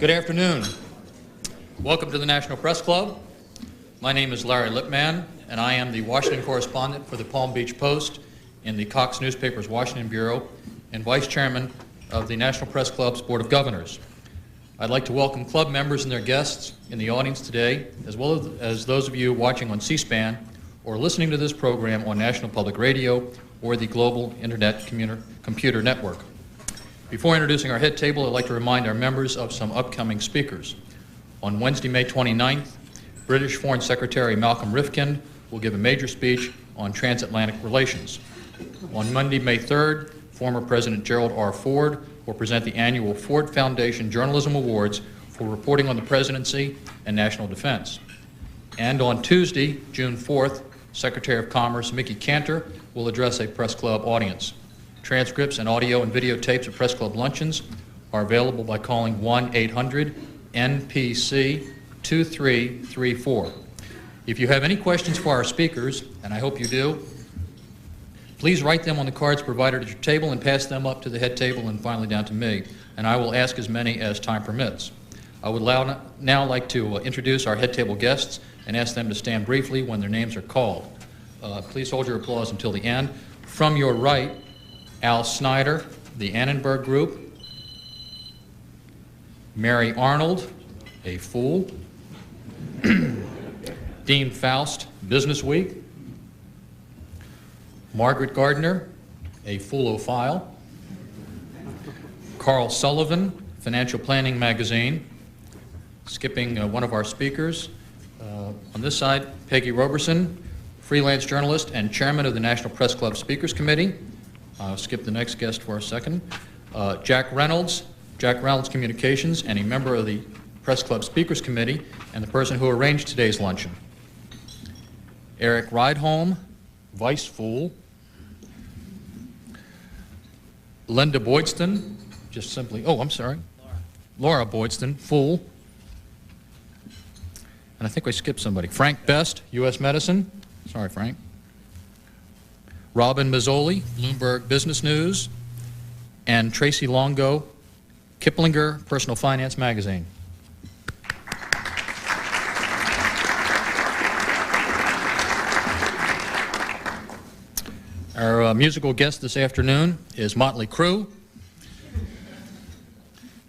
Good afternoon. Welcome to the National Press Club. My name is Larry Lipman, and I am the Washington correspondent for the Palm Beach Post in the Cox Newspapers Washington Bureau and Vice Chairman of the National Press Club's Board of Governors. I'd like to welcome club members and their guests in the audience today, as well as those of you watching on C-SPAN or listening to this program on National Public Radio or the Global Internet Computer Network. Before introducing our head table, I'd like to remind our members of some upcoming speakers. On Wednesday, May 29th, British Foreign Secretary Malcolm Rifkind will give a major speech on transatlantic relations. On Monday, May 3rd, former President Gerald R. Ford will present the annual Ford Foundation Journalism Awards for reporting on the presidency and national defense. And on Tuesday, June 4th, Secretary of Commerce Mickey Cantor will address a press club audience. Transcripts and audio and videotapes of press club luncheons are available by calling 1-800-NPC-2334. If you have any questions for our speakers, and I hope you do, please write them on the cards provided at your table and pass them up to the head table and finally down to me, and I will ask as many as time permits. I would now like to introduce our head table guests and ask them to stand briefly when their names are called. Please hold your applause until the end. From your right, Al Snyder, the Annenberg Group. Mary Arnold, A Fool. Dean Faust, Business Week. Margaret Gardner, A Foolophile. Carl Sullivan, Financial Planning Magazine. Skipping one of our speakers. On this side, Peggy Roberson, freelance journalist and chairman of the National Press Club Speakers Committee. I'll skip the next guest for a second. Jack Reynolds Communications, and a member of the Press Club Speakers Committee, and the person who arranged today's luncheon. Eric Rydholm, Vice Fool. Linda Boydston, just simply, Laura Boydston, Fool. And I think I skipped somebody. Frank Best, U.S. Medicine. Sorry, Frank. Robin Mazzoli, Bloomberg Business News, and Tracy Longo, Kiplinger Personal Finance Magazine. Our musical guest this afternoon is Motley Crue.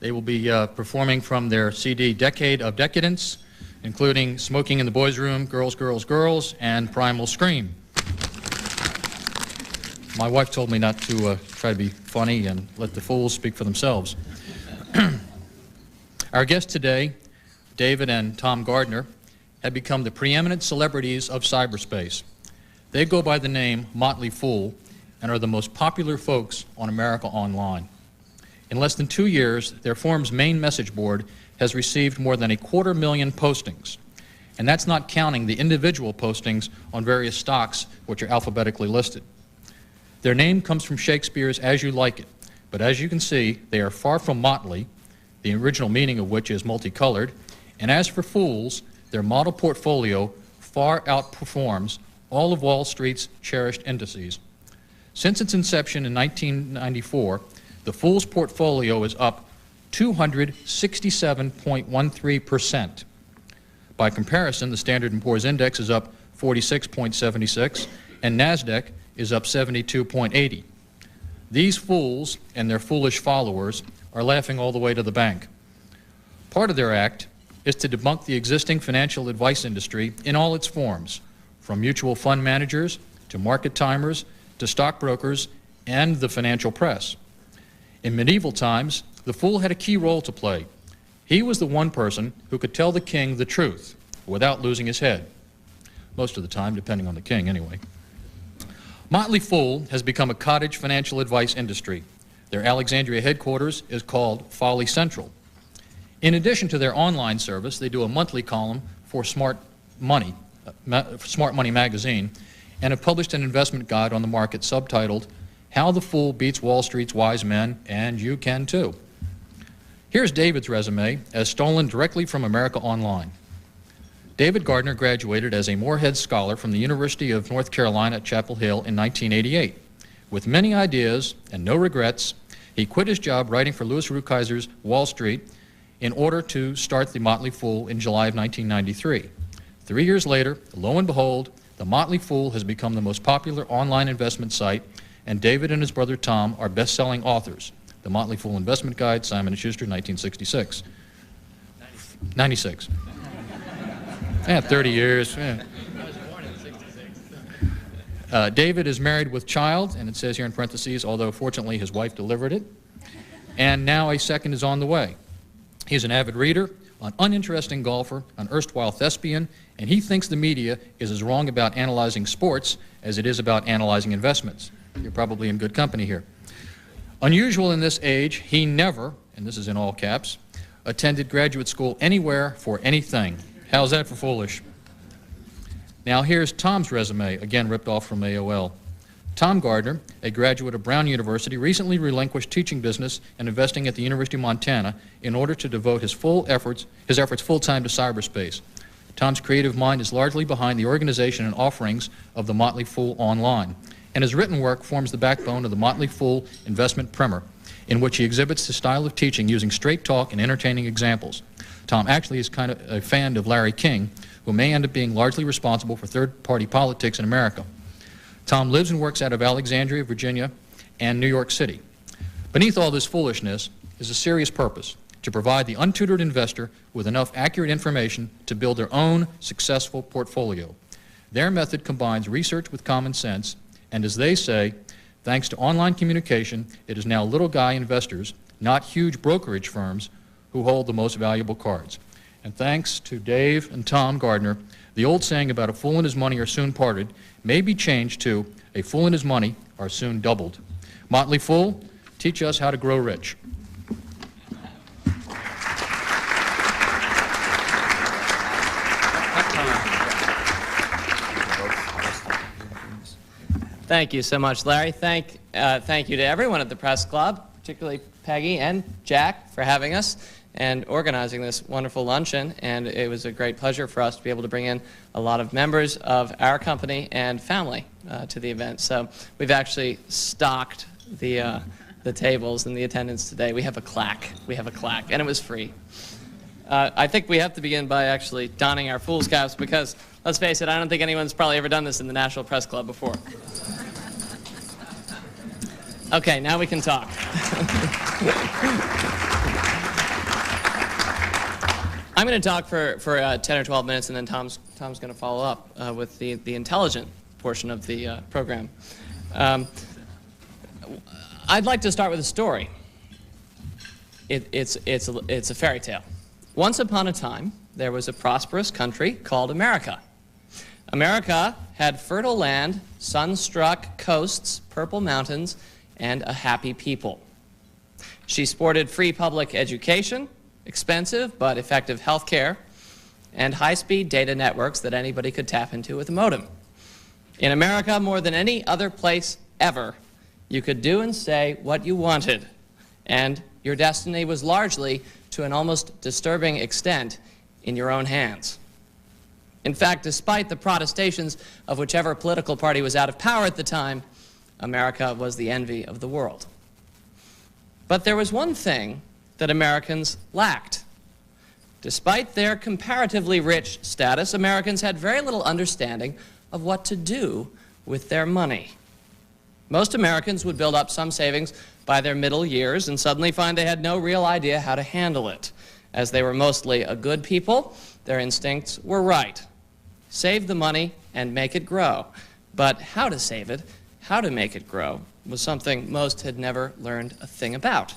They will be performing from their CD Decade of Decadence, including Smoking in the Boys' Room, Girls, Girls, Girls, and Primal Scream. My wife told me not to try to be funny and let the fools speak for themselves. Our guests today, David and Tom Gardner, have become the preeminent celebrities of cyberspace. They go by the name Motley Fool and are the most popular folks on America Online. In less than 2 years, their firm's main message board has received more than 250,000 postings. And that's not counting the individual postings on various stocks which are alphabetically listed. Their name comes from Shakespeare's As You Like It, but as you can see, they are far from motley, the original meaning of which is multicolored, and as for fools, their model portfolio far outperforms all of Wall Street's cherished indices. Since its inception in 1994, the Fool's portfolio is up 267.13%. By comparison, the Standard & Poor's Index is up 46.76, and NASDAQ is up 72.80. These fools and their foolish followers are laughing all the way to the bank. Part of their act is to debunk the existing financial advice industry in all its forms, from mutual fund managers to market timers to stockbrokers and the financial press. In medieval times, the fool had a key role to play. He was the one person who could tell the king the truth without losing his head. Most of the time, depending on the king anyway. Motley Fool has become a cottage financial advice industry. Their Alexandria headquarters is called Folly Central. In addition to their online service, they do a monthly column for Smart Money magazine, and have published an investment guide on the market subtitled, How the Fool Beats Wall Street's Wise Men, and You Can Too. Here's David's resume, as stolen directly from America Online. David Gardner graduated as a Moorhead Scholar from the University of North Carolina at Chapel Hill in 1988. With many ideas and no regrets, he quit his job writing for Louis Rukeyser's Wall Street in order to start the Motley Fool in July of 1993. 3 years later, lo and behold, the Motley Fool has become the most popular online investment site, and David and his brother Tom are best-selling authors. The Motley Fool Investment Guide, Simon & Schuster, 1966. 96. Yeah, 30 years. Yeah. David is married with child, and it says here in parentheses, although fortunately his wife delivered it. And now a second is on the way. He's an avid reader, an uninteresting golfer, an erstwhile thespian, and he thinks the media is as wrong about analyzing sports as it is about analyzing investments. You're probably in good company here. Unusual in this age, he never, and this is in all caps, attended graduate school anywhere for anything. How's that for foolish? Now here's Tom's resume, again ripped off from AOL. Tom Gardner, a graduate of Brown University, recently relinquished teaching business and investing at the University of Montana in order to devote his efforts full-time to cyberspace. Tom's creative mind is largely behind the organization and offerings of the Motley Fool Online, and his written work forms the backbone of the Motley Fool Investment Primer, in which he exhibits the style of teaching using straight talk and entertaining examples. Tom actually is kind of a fan of Larry King, who may end up being largely responsible for third-party politics in America. Tom lives and works out of Alexandria, Virginia, and New York City. Beneath all this foolishness is a serious purpose: to provide the untutored investor with enough accurate information to build their own successful portfolio. Their method combines research with common sense, and as they say, thanks to online communication, it is now little guy investors, not huge brokerage firms, who hold the most valuable cards. And thanks to Dave and Tom Gardner, the old saying about a fool and his money are soon parted may be changed to a fool and his money are soon doubled. Motley Fool, teach us how to grow rich. Thank you so much, Larry. Thank you to everyone at the Press Club, particularly Peggy and Jack, for having us and organizing this wonderful luncheon. And it was a great pleasure for us to be able to bring in a lot of members of our company and family to the event. So we've actually stocked the tables and the attendance today. We have a claque. We have a claque, and it was free. I think we have to begin by actually donning our fool's caps because, let's face it, I don't think anyone's probably ever done this in the National Press Club before. Okay, now we can talk. I'm going to talk for 10 or 12 minutes, and then Tom's going to follow up with the intelligent portion of the program. I'd like to start with a story. It's a fairy tale. Once upon a time, there was a prosperous country called America. America had fertile land, sun-struck coasts, purple mountains, and a happy people. She sported free public education, expensive but effective health care, and high-speed data networks that anybody could tap into with a modem. In America, more than any other place ever, you could do and say what you wanted, and your destiny was largely, to an almost disturbing extent, in your own hands. In fact, despite the protestations of whichever political party was out of power at the time, America was the envy of the world. But there was one thing that Americans lacked. Despite their comparatively rich status, Americans had very little understanding of what to do with their money. Most Americans would build up some savings by their middle years and suddenly find they had no real idea how to handle it. As they were mostly a good people, their instincts were right. Save the money and make it grow. But how to save it, how to make it grow, was something most had never learned a thing about.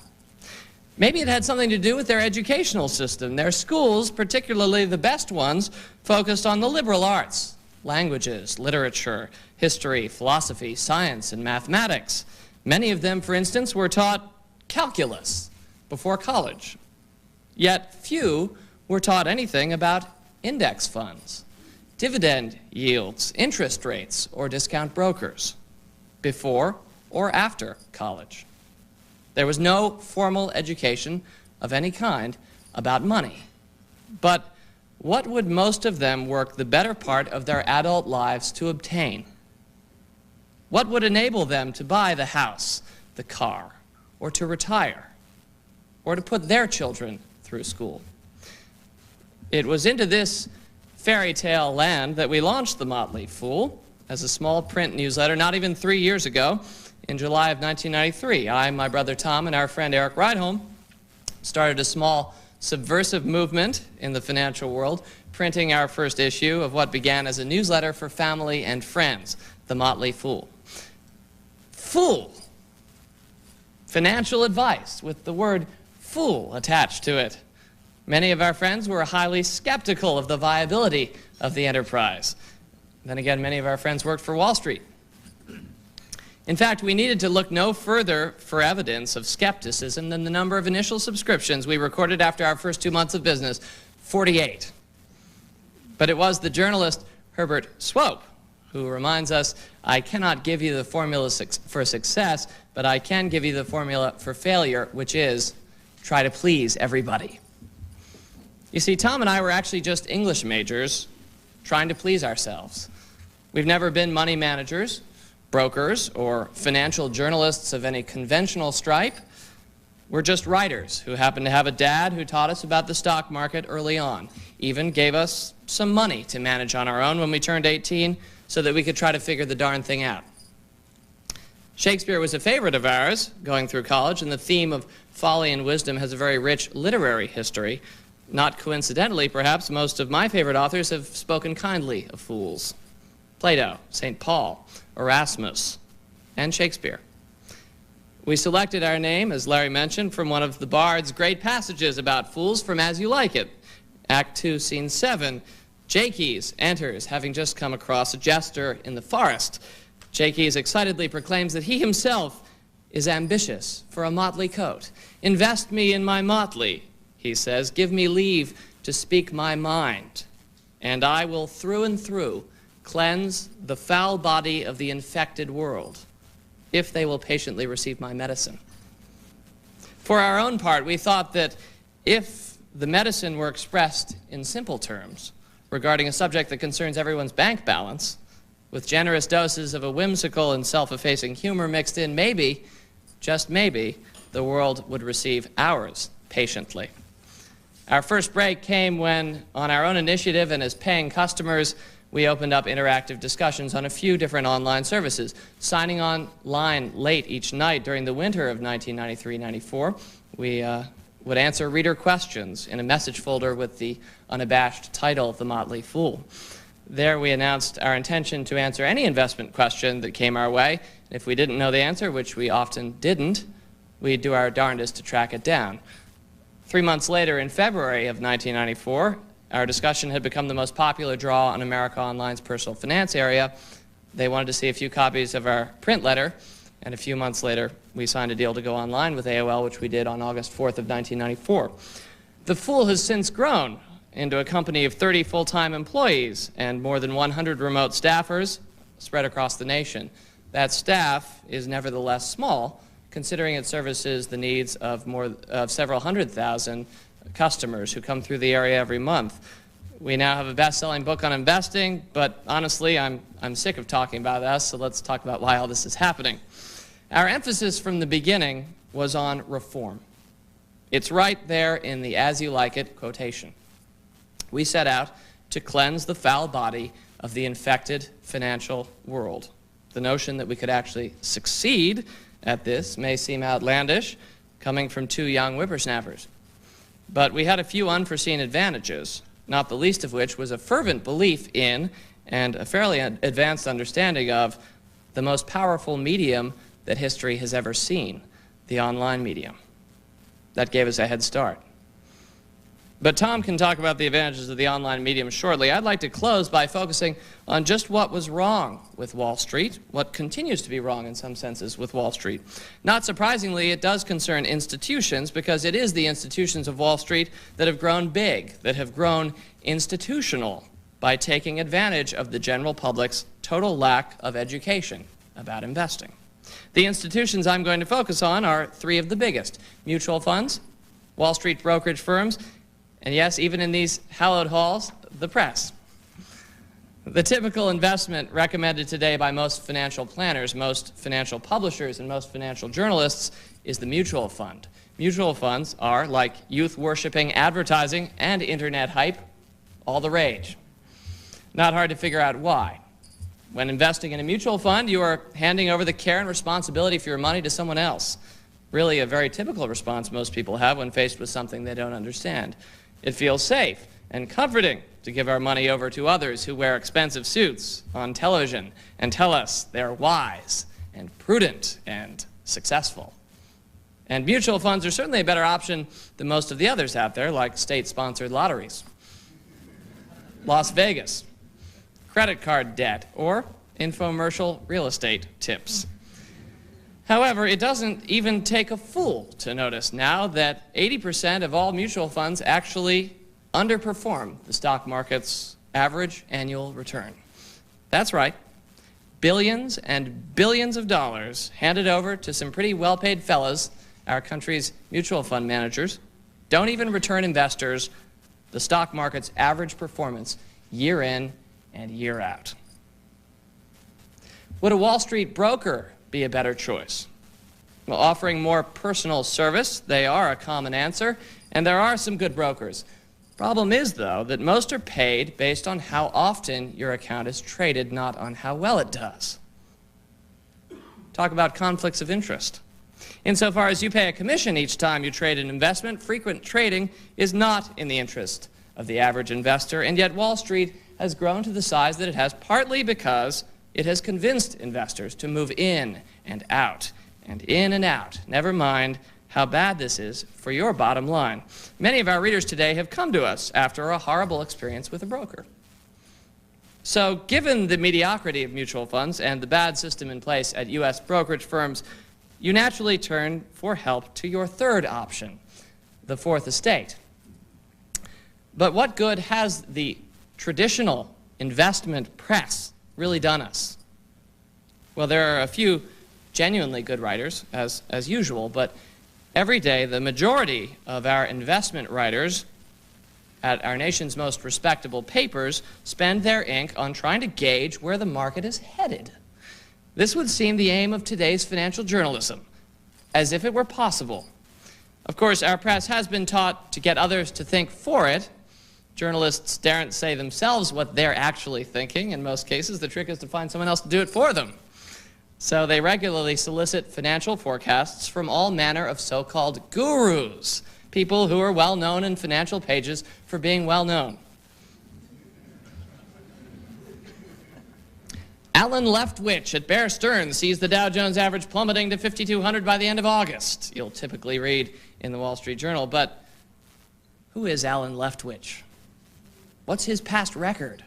Maybe it had something to do with their educational system. Their schools, particularly the best ones, focused on the liberal arts, languages, literature, history, philosophy, science, and mathematics. Many of them, for instance, were taught calculus before college. Yet few were taught anything about index funds, dividend yields, interest rates, or discount brokers before or after college. There was no formal education of any kind about money. But what would most of them work the better part of their adult lives to obtain? What would enable them to buy the house, the car, or to retire, or to put their children through school. It was into this fairy tale land that we launched The Motley Fool as a small print newsletter not even 3 years ago. In July of 1993, I, my brother Tom, and our friend Eric Rydholm started a small subversive movement in the financial world, printing our first issue of what began as a newsletter for family and friends, The Motley Fool. Fool. Financial advice with the word fool attached to it. Many of our friends were highly skeptical of the viability of the enterprise. Then again, many of our friends worked for Wall Street. In fact, we needed to look no further for evidence of skepticism than the number of initial subscriptions we recorded after our first 2 months of business, 48. But it was the journalist Herbert Swope who reminds us, I cannot give you the formula for success, but I can give you the formula for failure, which is try to please everybody. You see, Tom and I were actually just English majors trying to please ourselves. We've never been money managers, brokers, or financial journalists of any conventional stripe. We're just writers who happen to have a dad who taught us about the stock market early on, even gave us some money to manage on our own when we turned 18 so that we could try to figure the darn thing out. Shakespeare was a favorite of ours going through college, and the theme of folly and wisdom has a very rich literary history. Not coincidentally, perhaps, most of my favorite authors have spoken kindly of fools. Plato, St. Paul, Erasmus, and Shakespeare. We selected our name, as Larry mentioned, from one of the Bard's great passages about fools from As You Like It. Act 2, Scene 7, Jaques enters, having just come across a jester in the forest. Jaques excitedly proclaims that he himself is ambitious for a motley coat. Invest me in my motley, he says, give me leave to speak my mind, and I will through and through cleanse the foul body of the infected world, if they will patiently receive my medicine. For our own part, we thought that if the medicine were expressed in simple terms regarding a subject that concerns everyone's bank balance, with generous doses of a whimsical and self-effacing humor mixed in, maybe, just maybe, the world would receive ours patiently. Our first break came when, on our own initiative and as paying customers, we opened up interactive discussions on a few different online services. Signing online late each night during the winter of 1993-94, we would answer reader questions in a message folder with the unabashed title, The Motley Fool. There we announced our intention to answer any investment question that came our way. If we didn't know the answer, which we often didn't, we'd do our darndest to track it down. 3 months later, in February of 1994, our discussion had become the most popular draw on America Online's personal finance area. They wanted to see a few copies of our print letter, and a few months later, we signed a deal to go online with AOL, which we did on August 4th of 1994. The Fool has since grown into a company of 30 full-time employees and more than 100 remote staffers spread across the nation. That staff is nevertheless small, considering it services the needs of several hundred thousand customers who come through the area every month. We now have a best-selling book on investing, but honestly, I'm sick of talking about us, so let's talk about why all this is happening. Our emphasis from the beginning was on reform. It's right there in the As You Like It quotation. We set out to cleanse the foul body of the infected financial world. The notion that we could actually succeed at this may seem outlandish, coming from two young whippersnappers. But we had a few unforeseen advantages, not the least of which was a fervent belief in and a fairly advanced understanding of the most powerful medium that history has ever seen, the online medium. That gave us a head start. But Tom can talk about the advantages of the online medium shortly. I'd like to close by focusing on just what was wrong with Wall Street, what continues to be wrong in some senses with Wall Street. Not surprisingly, it does concern institutions, because it is the institutions of Wall Street that have grown big, that have grown institutional by taking advantage of the general public's total lack of education about investing. The institutions I'm going to focus on are three of the biggest: mutual funds, Wall Street brokerage firms, and yes, even in these hallowed halls, the press. The typical investment recommended today by most financial planners, most financial publishers, and most financial journalists is the mutual fund. mutual funds are, like youth-worshipping advertising and internet hype, all the rage. Not hard to figure out why. When investing in a mutual fund, you are handing over the care and responsibility for your money to someone else. Really a very typical response most people have when faced with something they don't understand. It feels safe and comforting to give our money over to others who wear expensive suits on television and tell us they're wise and prudent and successful. And mutual funds are certainly a better option than most of the others out there, like state-sponsored lotteries, Las Vegas, credit card debt, or infomercial real estate tips. However, it doesn't even take a fool to notice now that 80% of all mutual funds actually underperform the stock market's average annual return. That's right. Billions and billions of dollars handed over to some pretty well-paid fellas, our country's mutual fund managers, don't even return investors the stock market's average performance year in and year out. Would a Wall Street broker be a better choice? Well, offering more personal service, they are a common answer, and there are some good brokers. Problem is, though, that most are paid based on how often your account is traded, not on how well it does. Talk about conflicts of interest. Insofar as you pay a commission each time you trade an investment, frequent trading is not in the interest of the average investor, and yet Wall Street has grown to the size that it has partly because it has convinced investors to move in and out, and in and out. Never mind how bad this is for your bottom line. Many of our readers today have come to us after a horrible experience with a broker. So, given the mediocrity of mutual funds and the bad system in place at U.S. brokerage firms, you naturally turn for help to your third option, the fourth estate. But what good has the traditional investment press really done us? Well, there are a few genuinely good writers, as usual, but every day the majority of our investment writers at our nation's most respectable papers spend their ink on trying to gauge where the market is headed. This would seem the aim of today's financial journalism, as if it were possible. Of course, our press has been taught to get others to think for it. Journalists daren't say themselves what they're actually thinking. In most cases, the trick is to find someone else to do it for them. So they regularly solicit financial forecasts from all manner of so-called gurus, people who are well known in financial pages for being well known. Alan Leftwich at Bear Stearns sees the Dow Jones average plummeting to 5,200 by the end of August. You'll typically read in the Wall Street Journal, but who is Alan Leftwich? What's his past record?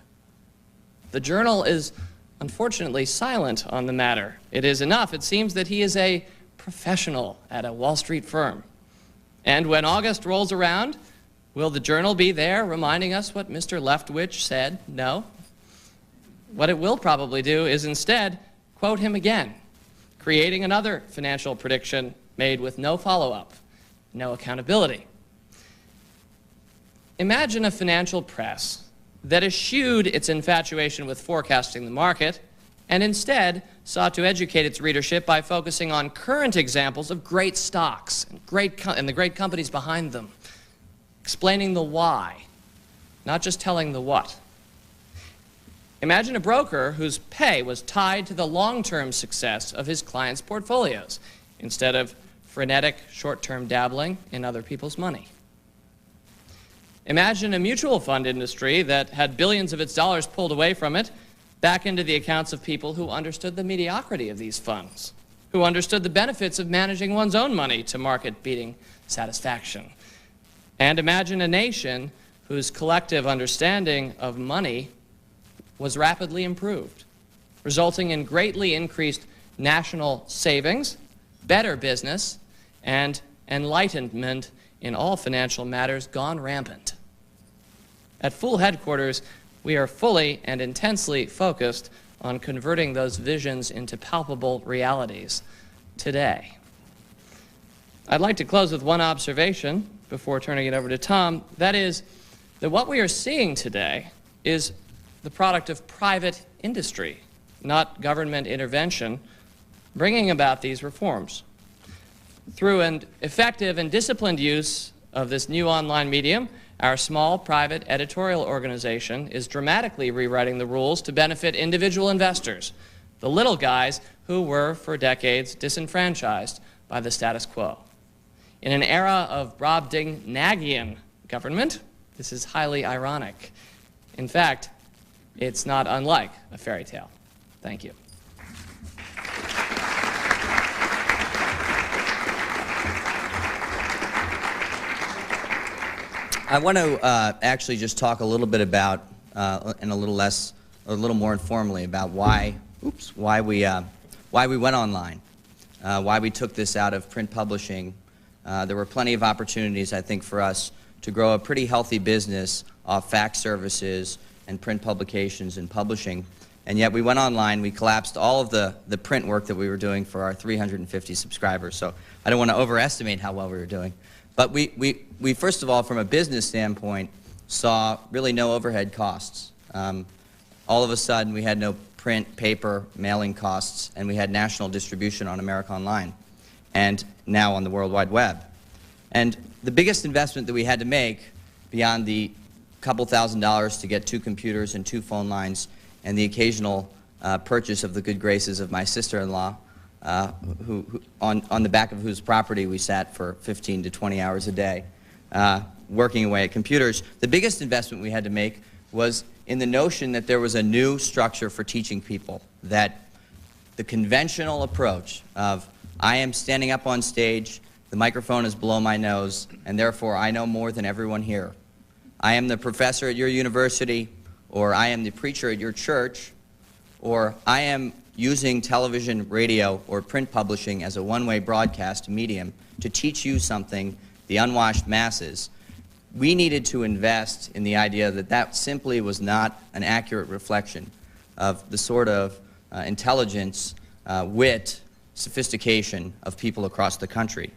The Journal is unfortunately silent on the matter. It is enough, it seems, that he is a professional at a Wall Street firm. And when August rolls around, will the Journal be there reminding us what Mr. Leftwich said? No. What it will probably do is instead quote him again, creating another financial prediction made with no follow-up, no accountability. Imagine a financial press that eschewed its infatuation with forecasting the market and instead sought to educate its readership by focusing on current examples of great stocks and the great companies behind them, explaining the why, not just telling the what. Imagine a broker whose pay was tied to the long-term success of his clients' portfolios instead of frenetic short-term dabbling in other people's money. Imagine a mutual fund industry that had billions of its dollars pulled away from it back into the accounts of people who understood the mediocrity of these funds, who understood the benefits of managing one's own money to market-beating satisfaction. And imagine a nation whose collective understanding of money was rapidly improved, resulting in greatly increased national savings, better business, and enlightenment in all financial matters gone rampant. At Fool Headquarters, we are fully and intensely focused on converting those visions into palpable realities today. I'd like to close with one observation before turning it over to Tom. That is that what we are seeing today is the product of private industry, not government intervention, bringing about these reforms. Through an effective and disciplined use of this new online medium, our small private editorial organization is dramatically rewriting the rules to benefit individual investors, the little guys who were for decades disenfranchised by the status quo. In an era of Brobdingnagian government, this is highly ironic. In fact, it's not unlike a fairy tale. Thank you. I want to actually just talk a little bit about, and a little more informally about why we went online, why we took this out of print publishing. There were plenty of opportunities, I think, for us to grow a pretty healthy business off fax services and print publications and publishing, and yet we went online. We collapsed all of the print work that we were doing for our 350 subscribers. So I don't want to overestimate how well we were doing. But we first of all, from a business standpoint, saw really no overhead costs. All of a sudden, we had no print, paper, mailing costs, and we had national distribution on America Online, and now on the World Wide Web. And the biggest investment that we had to make, beyond the couple $1,000s to get 2 computers and 2 phone lines, and the occasional purchase of the good graces of my sister-in-law, on the back of whose property we sat for 15 to 20 hours a day, working away at computers. The biggest investment we had to make was in the notion that there was a new structure for teaching people, that the conventional approach of, I am standing up on stage, the microphone is below my nose, and therefore I know more than everyone here. I am the professor at your university, or I am the preacher at your church, or I am using television, radio, or print publishing as a one-way broadcast medium to teach you something, the unwashed masses. We needed to invest in the idea that that simply was not an accurate reflection of the sort of intelligence, wit, sophistication of people across the country.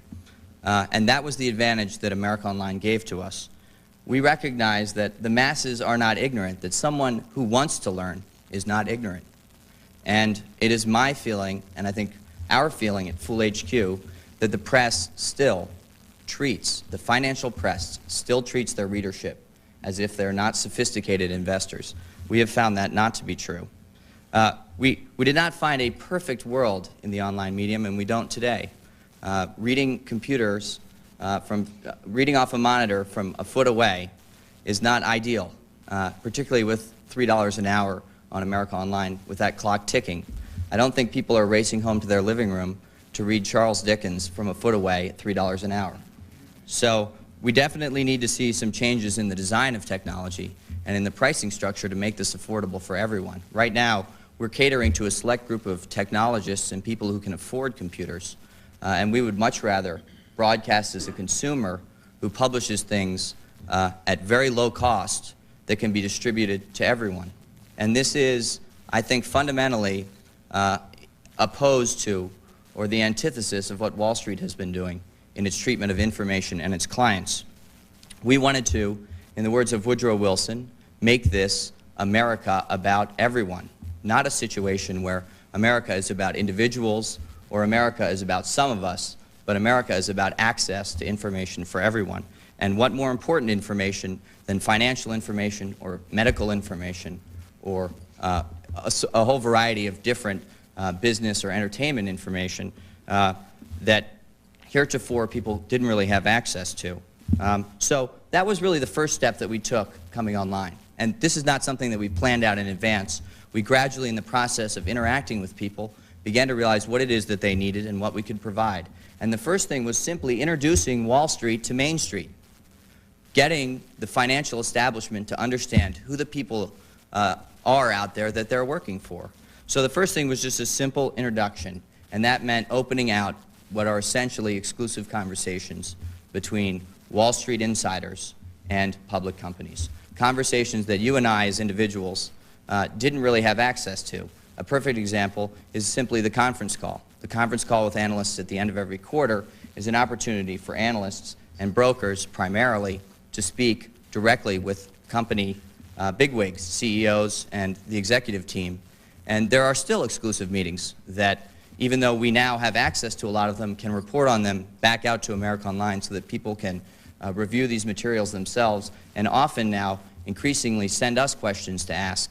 And that was the advantage that America Online gave to us. We recognize that the masses are not ignorant, that someone who wants to learn is not ignorant. And it is my feeling, and I think our feeling at Fool HQ, that the press still treats, the financial press still treats their readership as if they're not sophisticated investors. We have found that not to be true. We did not find a perfect world in the online medium, and we don't today. Reading computers, reading off a monitor from a foot away is not ideal, particularly with $3 an hour on America Online with that clock ticking. I don't think people are racing home to their living room to read Charles Dickens from a foot away at $3 an hour. So we definitely need to see some changes in the design of technology and in the pricing structure to make this affordable for everyone. Right now, we're catering to a select group of technologists and people who can afford computers, and we would much rather broadcast as a consumer who publishes things at very low cost that can be distributed to everyone. And this is, I think, fundamentally opposed to, or the antithesis of what Wall Street has been doing in its treatment of information and its clients. We wanted to, in the words of Woodrow Wilson, make this America about everyone, not a situation where America is about individuals or America is about some of us, but America is about access to information for everyone. And what more important information than financial information or medical information or a whole variety of different business or entertainment information that heretofore people didn't really have access to. So that was really the first step that we took coming online. And this is not something that we planned out in advance. We gradually, in the process of interacting with people, began to realize what it is that they needed and what we could provide. And the first thing was simply introducing Wall Street to Main Street, getting the financial establishment to understand who the people are out there that they're working for. So the first thing was just a simple introduction, and that meant opening out what are essentially exclusive conversations between Wall Street insiders and public companies. Conversations that you and I as individuals didn't really have access to. A perfect example is simply the conference call. The conference call with analysts at the end of every quarter is an opportunity for analysts and brokers primarily to speak directly with company bigwigs, CEOs, and the executive team. And there are still exclusive meetings that even though we now have access to a lot of them, can report on them back out to America Online so that people can review these materials themselves, and often now increasingly send us questions to ask.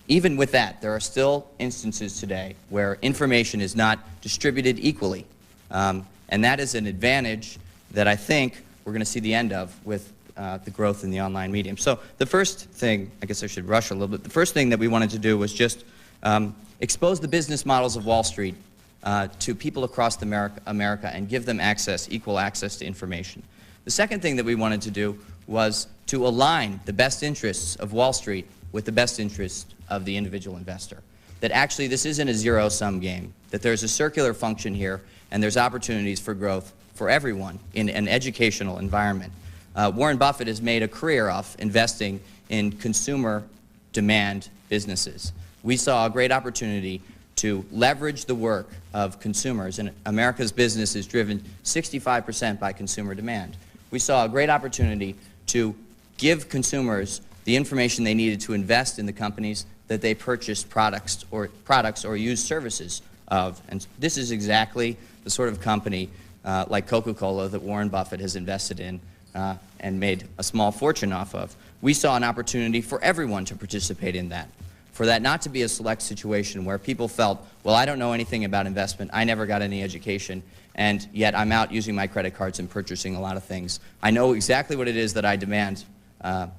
Even with that, there are still instances today where information is not distributed equally, and that is an advantage that I think we're going to see the end of with the growth in the online medium. So the first thing, I guess I should rush a little bit, the first thing that we wanted to do was just expose the business models of Wall Street to people across America and give them access, equal access to information. The second thing that we wanted to do was to align the best interests of Wall Street with the best interests of the individual investor. That actually this isn't a zero-sum game, that there's a circular function here and there's opportunities for growth for everyone in an educational environment. Warren Buffett has made a career of investing in consumer demand businesses. We saw a great opportunity to leverage the work of consumers, and America's business is driven 65% by consumer demand. We saw a great opportunity to give consumers the information they needed to invest in the companies that they purchased products or used services of. And this is exactly the sort of company like Coca-Cola that Warren Buffett has invested in and made a small fortune off of. We saw an opportunity for everyone to participate in that, for that not to be a select situation where people felt, well, I don't know anything about investment, I never got any education, and yet I'm out using my credit cards and purchasing a lot of things. I know exactly what it is that I demand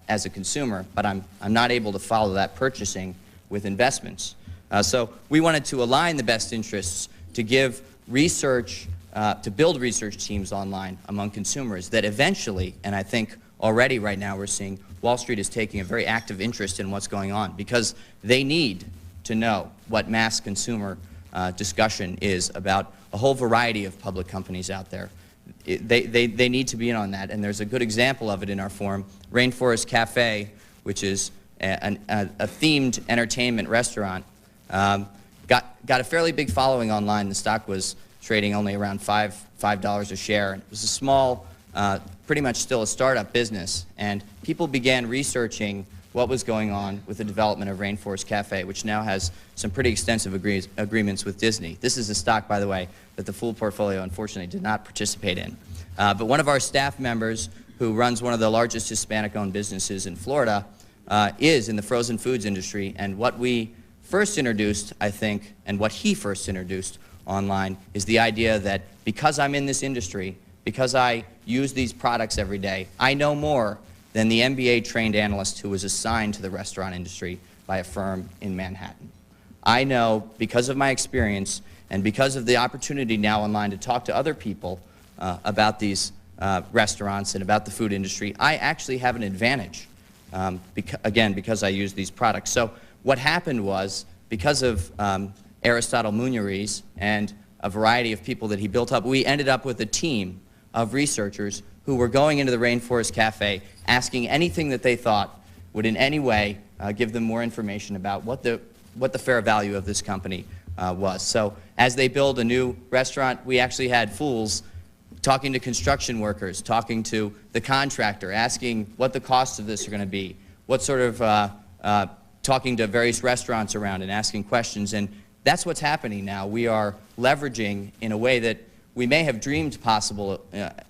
as a consumer, but I'm not able to follow that purchasing with investments. So we wanted to align the best interests to give research, to build research teams online among consumers that eventually, and I think already right now we're seeing Wall Street is taking a very active interest in what's going on because they need to know what mass consumer discussion is about a whole variety of public companies out there. They need to be in on that, and there's a good example of it in our forum. Rainforest Cafe, which is a themed entertainment restaurant, got a fairly big following online. The stock was trading only around $5 a share. It was a small, pretty much still a startup business, and people began researching what was going on with the development of Rainforest Cafe, which now has some pretty extensive agreements with Disney. This is a stock, by the way, that the Fool portfolio unfortunately did not participate in. But one of our staff members who runs one of the largest Hispanic-owned businesses in Florida is in the frozen foods industry, and what we first introduced, I think, and what he first introduced online is the idea that because I'm in this industry, because I use these products every day, I know more than the MBA-trained analyst who was assigned to the restaurant industry by a firm in Manhattan. I know, because of my experience and because of the opportunity now online to talk to other people about these restaurants and about the food industry, I actually have an advantage, again, because I use these products. So what happened was, because of Aristotle Muñoz and a variety of people that he built up, we ended up with a team of researchers who were going into the Rainforest Cafe, asking anything that they thought would in any way give them more information about what the fair value of this company was. So as they build a new restaurant, we actually had fools talking to construction workers, talking to the contractor, asking what the costs of this are going to be, what sort of talking to various restaurants around and asking questions. And that's what's happening now. We are leveraging in a way that we may have dreamed possible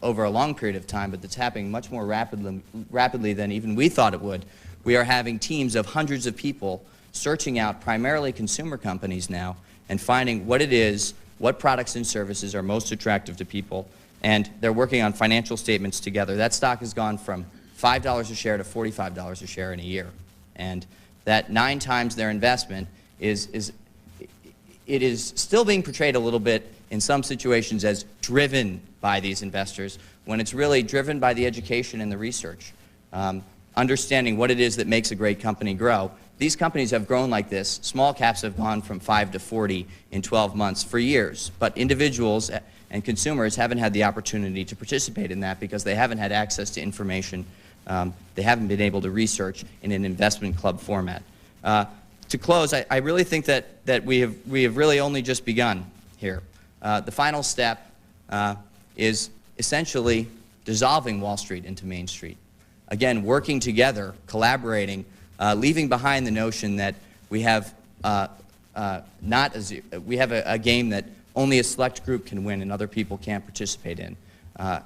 over a long period of time, but that's happening much more rapidly than even we thought it would. We are having teams of hundreds of people searching out primarily consumer companies now and finding what it is, what products and services are most attractive to people, and they're working on financial statements together. That stock has gone from $5 a share to $45 a share in a year, and that 9 times their investment is still being portrayed a little bit in some situations as driven by these investors, when it's really driven by the education and the research. Understanding what it is that makes a great company grow. These companies have grown like this. Small caps have gone from 5 to 40 in 12 months for years, but individuals and consumers haven't had the opportunity to participate in that because they haven't had access to information. They haven't been able to research in an investment club format. To close, I really think that we have really only just begun here. The final step is essentially dissolving Wall Street into Main Street. Again, working together, collaborating, leaving behind the notion that we have we have a game that only a select group can win and other people can't participate in.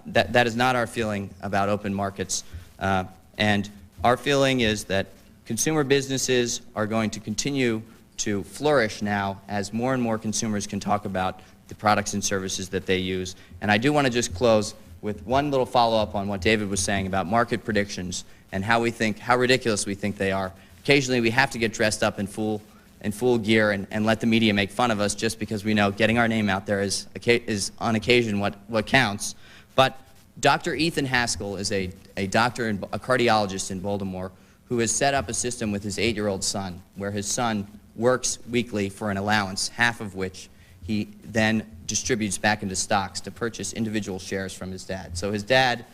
That is not our feeling about open markets. And our feeling is that consumer businesses are going to continue to flourish now as more and more consumers can talk about the products and services that they use. And I do want to just close with one little follow-up on what David was saying about market predictions and how ridiculous we think they are. Occasionally we have to get dressed up in full gear and let the media make fun of us just because we know getting our name out there is on occasion what counts. But Dr. Ethan Haskell is a doctor, a cardiologist in Baltimore who has set up a system with his 8-year-old son where his son works weekly for an allowance, half of which he then distributes back into stocks to purchase individual shares from his dad. So his dad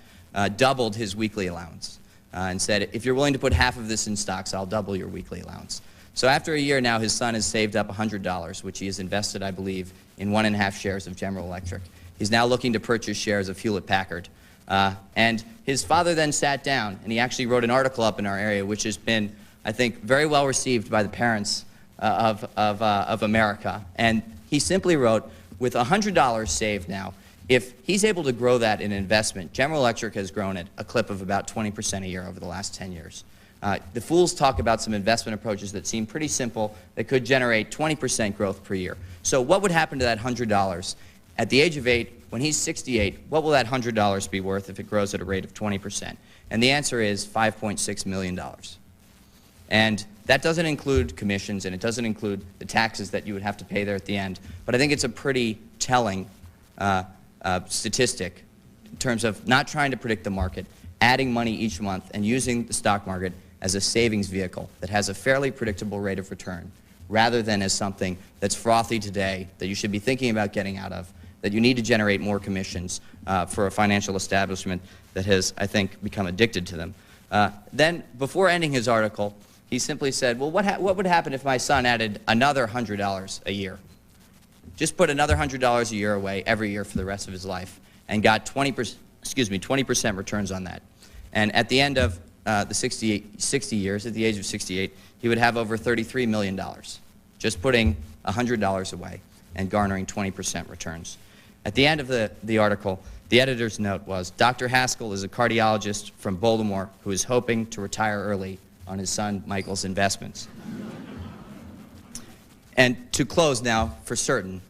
doubled his weekly allowance and said, if you're willing to put half of this in stocks, I'll double your weekly allowance. So after a year now, his son has saved up $100, which he has invested, I believe, in 1.5 shares of General Electric. He's now looking to purchase shares of Hewlett-Packard. And his father then sat down, and he actually wrote an article up in our area, which has been, I think, very well received by the parents of America. And he simply wrote, with $100 saved now, if he's able to grow that in investment, General Electric has grown at a clip of about 20% a year over the last 10 years. The fools talk about some investment approaches that seem pretty simple that could generate 20% growth per year. So what would happen to that $100? At the age of 8, when he's 68, what will that $100 be worth if it grows at a rate of 20%? And the answer is $5.6 million. And that doesn't include commissions, and it doesn't include the taxes that you would have to pay there at the end. But I think it's a pretty telling statistic in terms of not trying to predict the market, adding money each month, and using the stock market as a savings vehicle that has a fairly predictable rate of return, rather than as something that's frothy today that you should be thinking about getting out of, that you need to generate more commissions for a financial establishment that has, I think, become addicted to them. Then, before ending his article, he simply said, well, what would happen if my son added another $100 a year? Just put another $100 a year away every year for the rest of his life and got 20% returns on that. And at the end of the 60 years, at the age of 68, he would have over $33 million, just putting $100 away and garnering 20% returns. At the end of the article, the editor's note was, Dr. Haskell is a cardiologist from Baltimore who is hoping to retire early on his son Michael's investments. And to close now, for certain,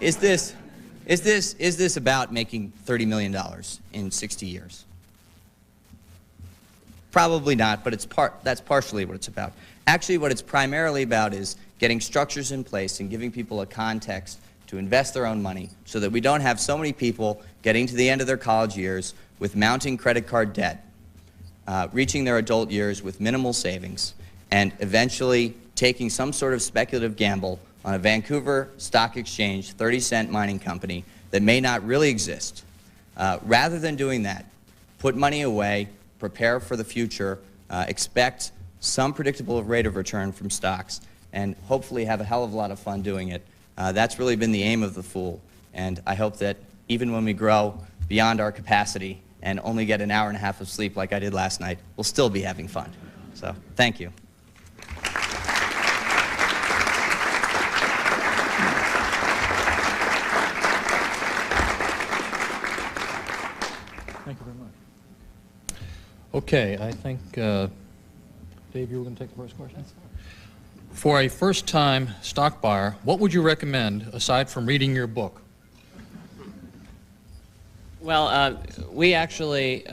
is this about making $30 million in 60 years? Probably not, but that's partially what it's about. Actually, what it's primarily about is getting structures in place and giving people a context to invest their own money so that we don't have so many people getting to the end of their college years with mounting credit card debt, reaching their adult years with minimal savings, and eventually taking some sort of speculative gamble on a Vancouver Stock Exchange 30-cent mining company that may not really exist. Rather than doing that, put money away, prepare for the future, expect some predictable rate of return from stocks, and hopefully have a hell of a lot of fun doing it. That's really been the aim of the Fool, and I hope that even when we grow beyond our capacity and only get an hour and a half of sleep like I did last night, we'll still be having fun. So, thank you. Thank you very much. Okay, I think, Dave, you were going to take the first question? For a first-time stock buyer, what would you recommend aside from reading your book? Well, we actually,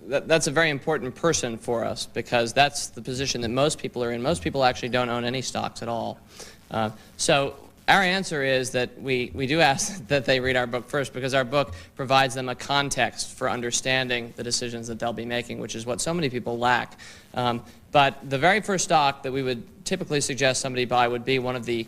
that's a very important person for us because that's the position that most people are in. Most people actually don't own any stocks at all. So our answer is that we do ask that they read our book first because our book provides them a context for understanding the decisions that they'll be making, which is what so many people lack. But the very first stock that we would typically suggest somebody buy would be one of the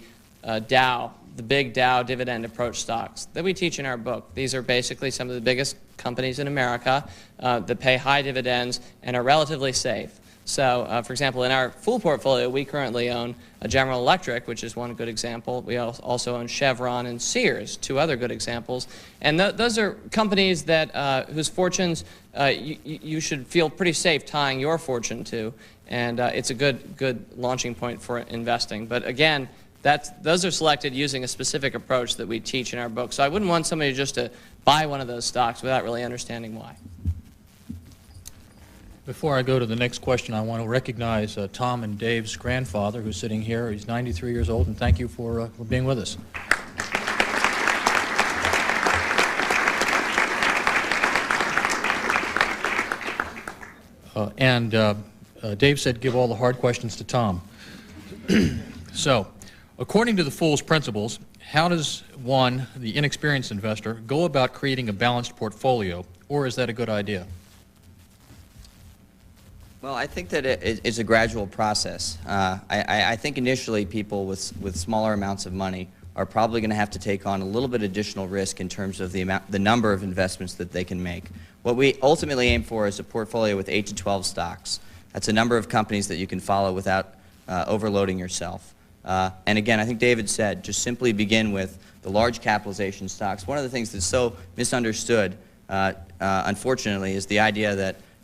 Dow, the big Dow dividend approach stocks that we teach in our book. These are basically some of the biggest companies in America that pay high dividends and are relatively safe. So, for example, in our Fool portfolio, we currently own General Electric, which is one good example. We also own Chevron and Sears, two other good examples. And those are companies that whose fortunes you should feel pretty safe tying your fortune to. and it's a good launching point for investing. But again, those are selected using a specific approach that we teach in our book. So I wouldn't want somebody just to buy one of those stocks without really understanding why. Before I go to the next question, I want to recognize Tom and Dave's grandfather, who's sitting here. He's 93 years old, and thank you for being with us. Dave said give all the hard questions to Tom. So, according to the Fool's Principles, how does one, the inexperienced investor, go about creating a balanced portfolio, or is that a good idea? Well, I think that it's a gradual process. I think initially people with smaller amounts of money are probably going to have to take on a little bit additional risk in terms of the number of investments that they can make. What we ultimately aim for is a portfolio with 8 to 12 stocks. That's a number of companies that you can follow without overloading yourself. And again, I think David said, just simply begin with the large capitalization stocks. One of the things that's so misunderstood, unfortunately, is the idea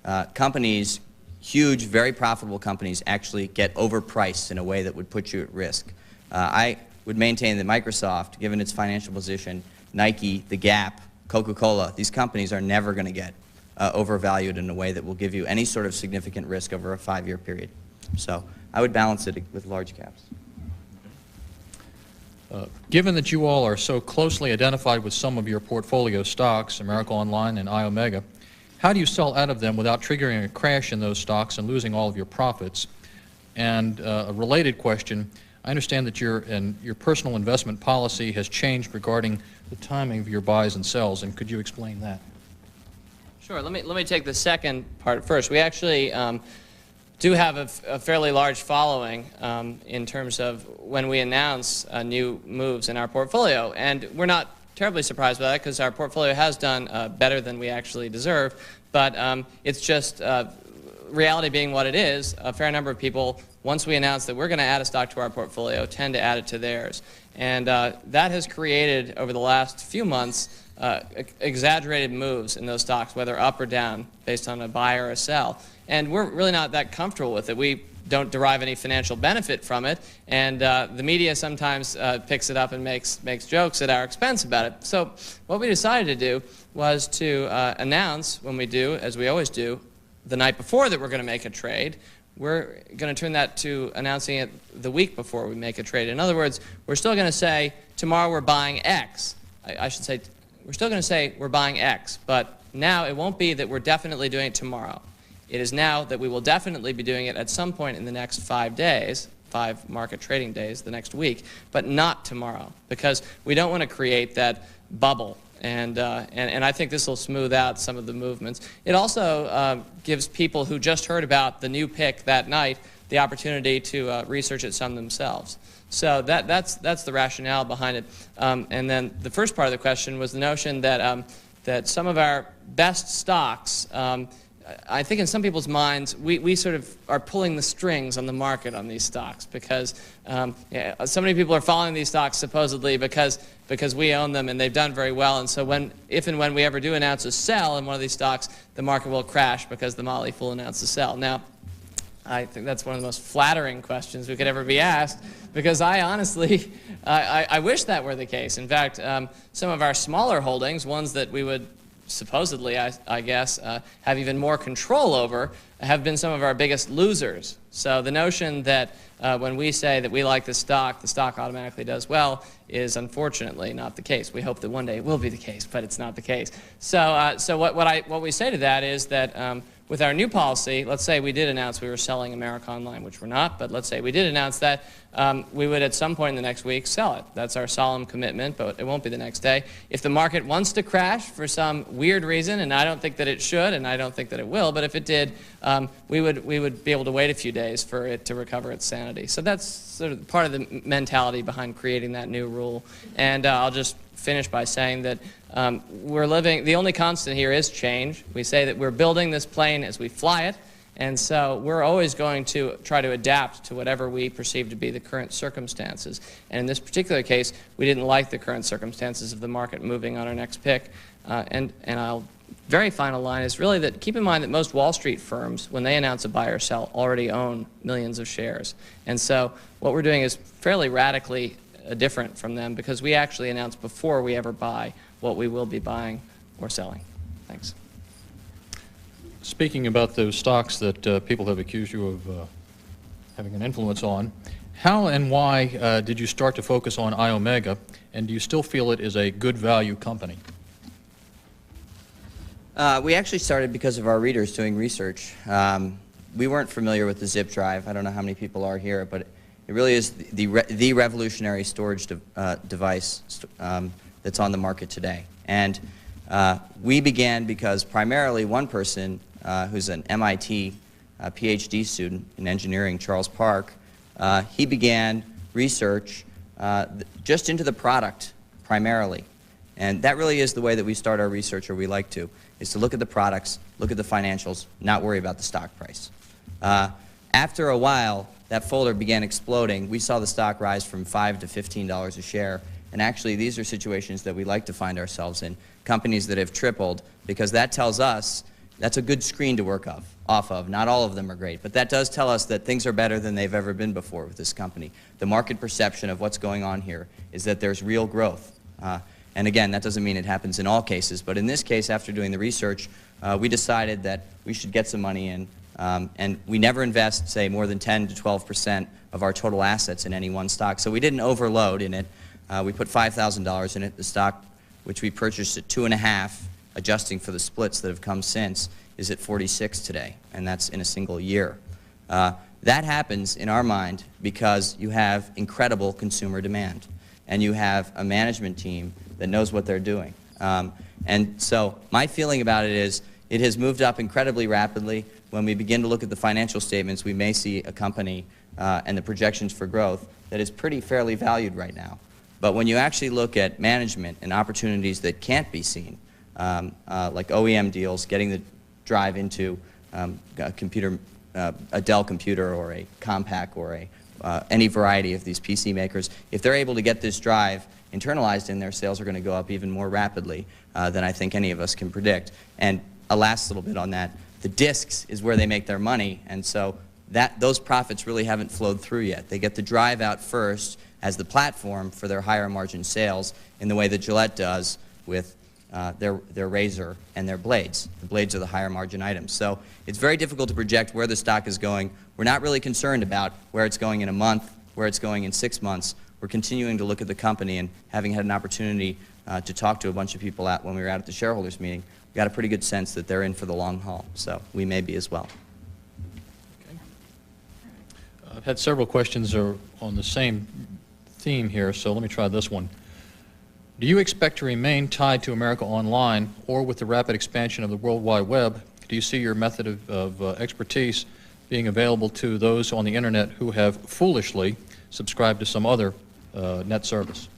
that companies, huge, very profitable companies, actually get overpriced in a way that would put you at risk. I would maintain that Microsoft, given its financial position, Nike, The Gap, Coca-Cola, these companies are never going to get overvalued in a way that will give you any sort of significant risk over a 5-year period. So I would balance it with large caps. Given that you all are so closely identified with some of your portfolio stocks, America Online and iOmega, how do you sell out of them without triggering a crash in those stocks and losing all of your profits? And a related question, I understand that your personal investment policy has changed regarding the timing of your buys and sells, and could you explain that? Sure. Let me take the second part first. We actually do have a fairly large following in terms of when we announce new moves in our portfolio, and we're not terribly surprised by that because our portfolio has done better than we actually deserve, but it's just reality being what it is. A fair number of people, once we announce that we're going to add a stock to our portfolio, tend to add it to theirs. And that has created, over the last few months, exaggerated moves in those stocks, whether up or down, based on a buy or a sell. And we're really not that comfortable with it. We don't derive any financial benefit from it, and the media sometimes picks it up and makes jokes at our expense about it. So what we decided to do was to announce, when we do, as we always do, the night before that we're going to make a trade. We're going to turn that to announcing it the week before we make a trade. In other words, we're still going to say, tomorrow we're buying X. I should say, we're still going to say we're buying X, but now it won't be that we're definitely doing it tomorrow. It is now that we will definitely be doing it at some point in the next 5 days, 5 market trading days, the next week, but not tomorrow, because we don't want to create that bubble. And I think this will smooth out some of the movements. It also gives people who just heard about the new pick that night the opportunity to research it some themselves. So that's the rationale behind it. And then the first part of the question was the notion that, that some of our best stocks, I think in some people's minds, we sort of are pulling the strings on the market on these stocks because so many people are following these stocks supposedly because we own them and they've done very well. And so if and when we ever do announce a sell in one of these stocks, the market will crash because the Motley Fool announced a sell. Now, I think that's one of the most flattering questions we could ever be asked because I honestly, I wish that were the case. In fact, some of our smaller holdings, ones that we would supposedly, I guess, have even more control over, have been some of our biggest losers. So the notion that when we say that we like the stock automatically does well is unfortunately not the case. We hope that one day it will be the case, but it's not the case. So, what we say to that is that with our new policy, let's say we did announce we were selling America Online, which we're not, but let's say we did announce that, we would at some point in the next week sell it. That's our solemn commitment, but it won't be the next day. If the market wants to crash for some weird reason, and I don't think that it should, and I don't think that it will, but if it did, we would be able to wait a few days for it to recover its sanity. So that's sort of part of the mentality behind creating that new rule. And I'll just finish by saying that the only constant here is change. We say that we're building this plane as we fly it, and so we're always going to try to adapt to whatever we perceive to be the current circumstances. And in this particular case, we didn't like the current circumstances of the market moving on our next pick, and I'll very final line is really that keep in mind that most Wall Street firms, when they announce a buy or sell, already own millions of shares. And so what we're doing is fairly radically different from them because we actually announce before we ever buy what we will be buying or selling. Thanks. Speaking about those stocks that people have accused you of having an influence on, how and why did you start to focus on iOmega, and do you still feel it is a good value company? We actually started because of our readers doing research. We weren't familiar with the zip drive. I don't know how many people are here, but it really is the revolutionary storage device that's on the market today. And we began because primarily one person who's an MIT PhD student in engineering, Charles Park, he began research just into the product primarily. And that really is the way that we start our research, or we like to, is to look at the products, look at the financials, not worry about the stock price. After a while, that folder began exploding. We saw the stock rise from $5 to $15 a share. And actually, these are situations that we like to find ourselves in, companies that have tripled, because that tells us that's a good screen to work off of. Not all of them are great, but that does tell us that things are better than they've ever been before with this company. The market perception of what's going on here is that there's real growth. And again, that doesn't mean it happens in all cases, but in this case, after doing the research, we decided that we should get some money in, and we never invest, say, more than 10 to 12% of our total assets in any one stock. So we didn't overload in it. We put $5,000 in it. The stock, which we purchased at 2.5, adjusting for the splits that have come since, is at 46 today, and that's in a single year. That happens, in our mind, because you have incredible consumer demand, and you have a management team that knows what they're doing. And so my feeling about it is it has moved up incredibly rapidly. When we begin to look at the financial statements, we may see a company and the projections for growth that is pretty fairly valued right now. But when you actually look at management and opportunities that can't be seen, like OEM deals, getting the drive into a computer, a Dell computer or a Compaq or any variety of these PC makers, if they're able to get this drive internalized in, their sales are going to go up even more rapidly than I think any of us can predict. And a last little bit on that, the disks is where they make their money, and so those profits really haven't flowed through yet. They get the drive out first as the platform for their higher margin sales in the way that Gillette does with their razor and their blades. The blades are the higher margin items. So it's very difficult to project where the stock is going. We're not really concerned about where it's going in a month, where it's going in 6 months. We're continuing to look at the company, and having had an opportunity to talk to a bunch of people when we were out at the shareholders meeting, we got a pretty good sense that they're in for the long haul. So we may be as well. Okay. I've had several questions on the same theme here, so let me try this one. Do you expect to remain tied to America Online, or with the rapid expansion of the World Wide Web, do you see your method of expertise being available to those on the internet who have foolishly subscribed to some other net service?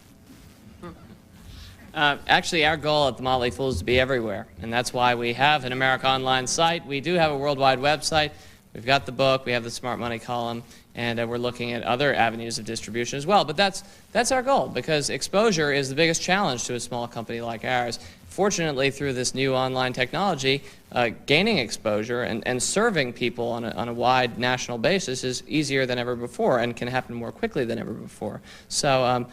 Actually, our goal at the Motley Fool is to be everywhere, and that's why we have an America Online site. We do have a worldwide website. We've got the book, we have the Smart Money column, and we're looking at other avenues of distribution as well. But that's our goal, because exposure is the biggest challenge to a small company like ours. Fortunately, through this new online technology, gaining exposure and serving people on a wide national basis is easier than ever before and can happen more quickly than ever before. So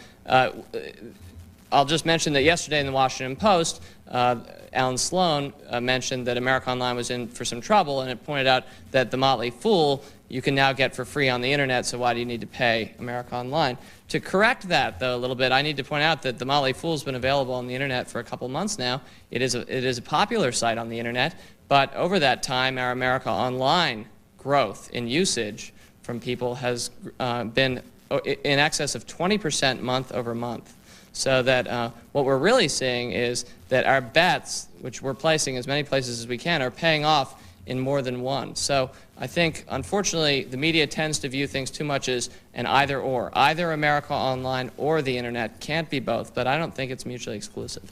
I'll just mention that yesterday in the Washington Post, Alan Sloan mentioned that America Online was in for some trouble, and it pointed out that the Motley Fool you can now get for free on the internet, so why do you need to pay America Online? To correct that, though, a little bit, I need to point out that the Motley Fool has been available on the internet for a couple months now. It is a popular site on the internet, but over that time, our America Online growth in usage from people has been in excess of 20% month over month. So that what we're really seeing is that our bets, which we're placing as many places as we can, are paying off in more than one. So I think, unfortunately, the media tends to view things too much as an either-or. Either America Online or the internet. Can't be both, but I don't think it's mutually exclusive.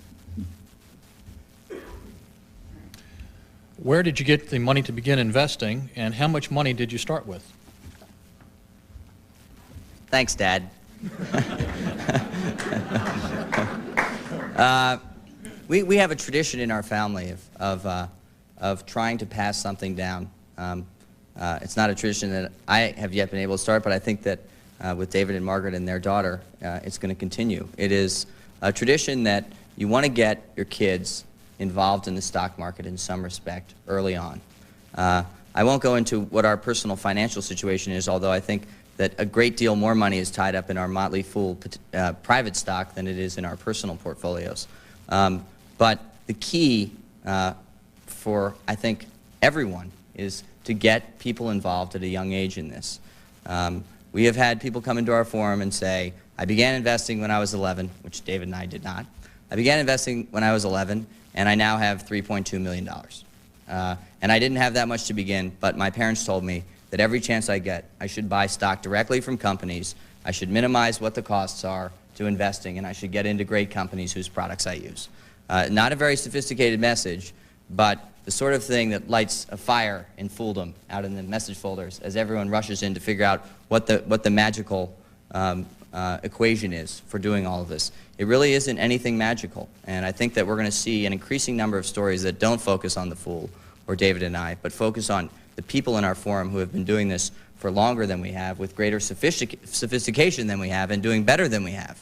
Where did you get the money to begin investing, and how much money did you start with? Thanks, Dad. We have a tradition in our family of trying to pass something down. It's not a tradition that I have yet been able to start, but I think that with David and Margaret and their daughter, it's going to continue. It is a tradition that you want to get your kids involved in the stock market in some respect early on. I won't go into what our personal financial situation is, although I think that a great deal more money is tied up in our Motley Fool private stock than it is in our personal portfolios. But the key for, I think, everyone is to get people involved at a young age in this. We have had people come into our forum and say, I began investing when I was 11, which David and I did not. I began investing when I was 11, and I now have $3.2 million. And I didn't have that much to begin, but my parents told me that every chance I get, I should buy stock directly from companies, I should minimize what the costs are to investing, and I should get into great companies whose products I use. Not a very sophisticated message, but the sort of thing that lights a fire in fooldom out in the message folders as everyone rushes in to figure out what the magical equation is for doing all of this. It really isn't anything magical, and I think that we're going to see an increasing number of stories that don't focus on the fool or David and I, but focus on the people in our forum who have been doing this for longer than we have, with greater sophistication than we have, and doing better than we have.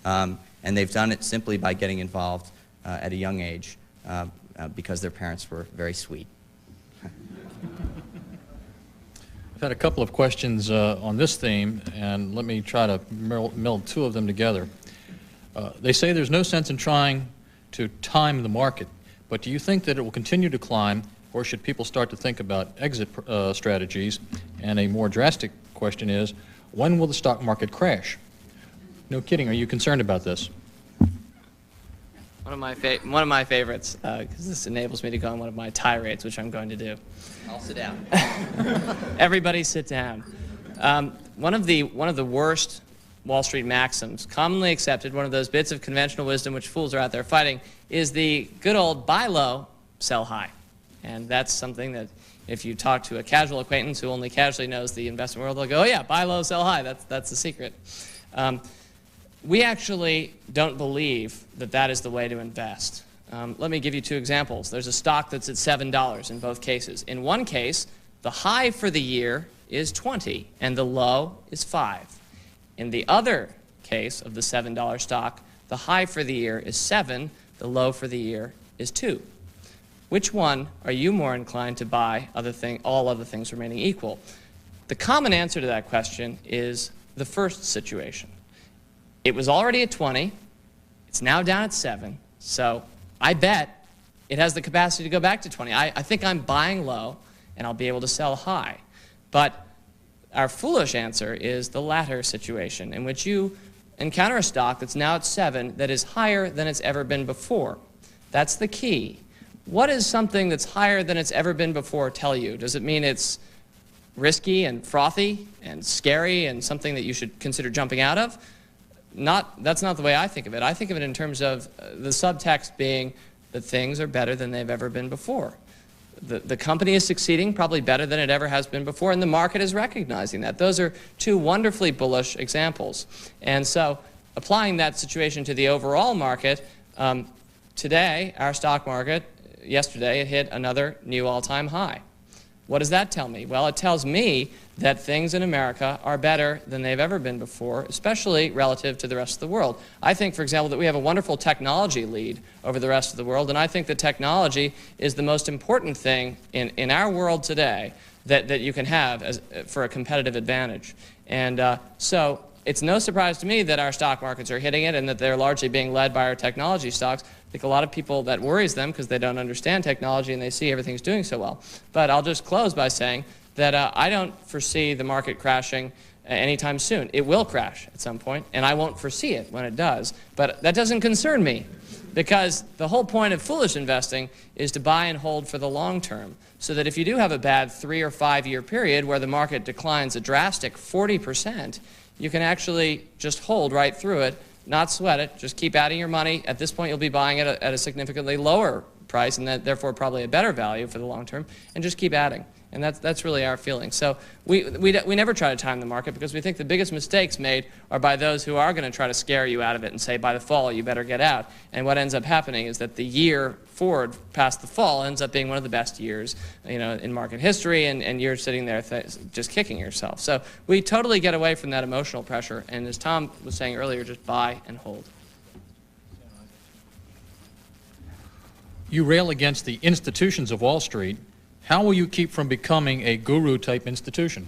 And they've done it simply by getting involved at a young age because their parents were very sweet. I've had a couple of questions on this theme, and let me try to meld two of them together. They say there's no sense in trying to time the market, but do you think that it will continue to climb, or should people start to think about exit strategies? And a more drastic question is, when will the stock market crash? No kidding, are you concerned about this? One of my favorites, because this enables me to go on one of my tirades, which I'm going to do. I'll sit down. Everybody sit down. One of the worst Wall Street maxims, commonly accepted, one of those bits of conventional wisdom which fools are out there fighting, is the good old buy low, sell high. And that's something that if you talk to a casual acquaintance who only casually knows the investment world, they'll go, oh yeah, buy low, sell high, that's the secret. We actually don't believe that that is the way to invest. Let me give you two examples. There's a stock that's at $7 in both cases. In one case, the high for the year is 20 and the low is 5. In the other case of the $7 stock, the high for the year is 7, the low for the year is 2. Which one are you more inclined to buy, all other things remaining equal? The common answer to that question is the first situation. It was already at 20, it's now down at 7, so I bet it has the capacity to go back to 20. I think I'm buying low, and I'll be able to sell high. But our foolish answer is the latter situation, in which you encounter a stock that's now at 7 that is higher than it's ever been before. That's the key. What does something that's higher than it's ever been before tell you? Does it mean it's risky and frothy and scary and something that you should consider jumping out of? That's not the way I think of it. I think of it in terms of the subtext being that things are better than they've ever been before. The company is succeeding probably better than it ever has been before, and the market is recognizing that. Those are two wonderfully bullish examples. And so applying that situation to the overall market, today, our stock market, yesterday, it hit another new all-time high. What does that tell me? Well, it tells me that things in America are better than they've ever been before, especially relative to the rest of the world. I think, for example, that we have a wonderful technology lead over the rest of the world, and I think that technology is the most important thing in our world today that you can have for a competitive advantage. And so it's no surprise to me that our stock markets are hitting it and that they're largely being led by our technology stocks. I think a lot of people, that worries them because they don't understand technology and they see everything's doing so well. But I'll just close by saying that I don't foresee the market crashing anytime soon. It will crash at some point, and I won't foresee it when it does. But that doesn't concern me, because the whole point of foolish investing is to buy and hold for the long term, so that if you do have a bad 3 or 5 year period where the market declines a drastic 40%, you can actually just hold right through it, not sweat it, just keep adding your money. At this point, you'll be buying it at a significantly lower price, and therefore probably a better value for the long term, and just keep adding. And that's really our feeling. So we never try to time the market because we think the biggest mistakes made are by those who are going to try to scare you out of it and say, by the fall, you better get out. And what ends up happening is that the year forward past the fall ends up being one of the best years, in market history, and you're sitting there just kicking yourself. So we totally get away from that emotional pressure. And as Tom was saying earlier, just buy and hold. You rail against the institutions of Wall Street. How will you keep from becoming a guru-type institution?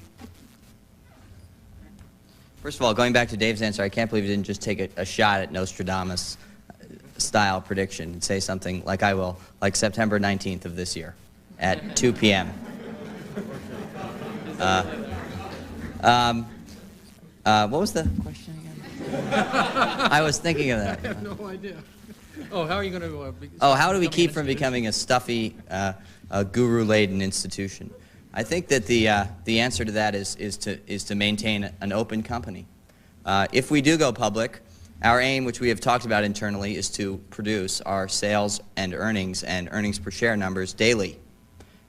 First of all, going back to Dave's answer, I can't believe he didn't just take a shot at Nostradamus-style prediction and say something like I will, like September 19th of this year at 2 p.m. What was the question again? I was thinking of that. I have no idea. Oh, how are you going to... how do we keep from becoming a stuffy, guru-laden institution? I think that the answer to that is to maintain an open company. If we do go public, our aim, which we have talked about internally, is to produce our sales and earnings per share numbers daily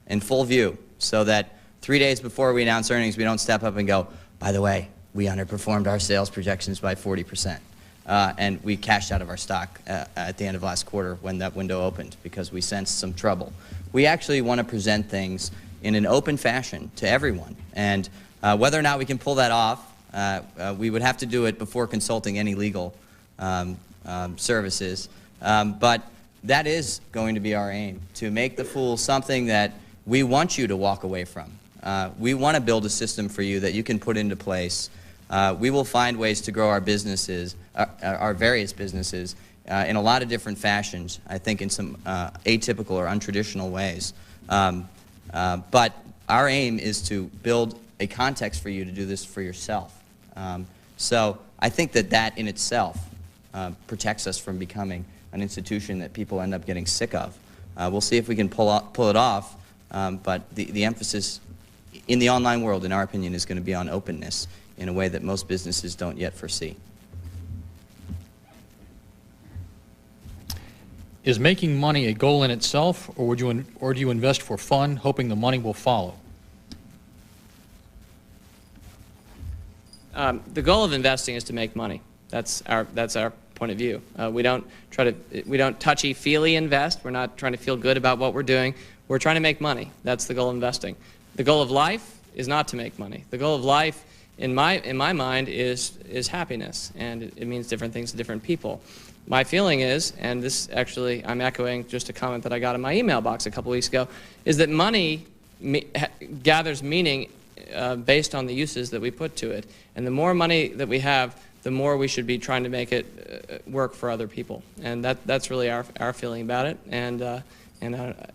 in full view, so that 3 days before we announce earnings, we don't step up and go, by the way, we underperformed our sales projections by 40%. And we cashed out of our stock at the end of last quarter when that window opened because we sensed some trouble. We actually want to present things in an open fashion to everyone. And whether or not we can pull that off, we would have to do it before consulting any legal services. But that is going to be our aim, to make the Fool something that we want you to walk away from. We want to build a system for you that you can put into place. We will find ways to grow our businesses, our various businesses, in a lot of different fashions, I think in some atypical or untraditional ways. But our aim is to build a context for you to do this for yourself. So I think that that in itself protects us from becoming an institution that people end up getting sick of. We'll see if we can pull it off, but the emphasis in the online world, in our opinion, is going to be on openness in a way that most businesses don't yet foresee. Is making money a goal in itself, or do you invest for fun, hoping the money will follow? The goal of investing is to make money. That's our point of view. We don't touchy-feely invest. We're not trying to feel good about what we're doing. We're trying to make money. That's the goal of investing. The goal of life is not to make money. The goal of life, in my mind, is happiness, and it means different things to different people. My feeling is, and this actually, I'm echoing just a comment that I got in my email box a couple weeks ago, is that money gathers meaning based on the uses that we put to it. And the more money that we have, the more we should be trying to make it work for other people. And that's really our feeling about it. And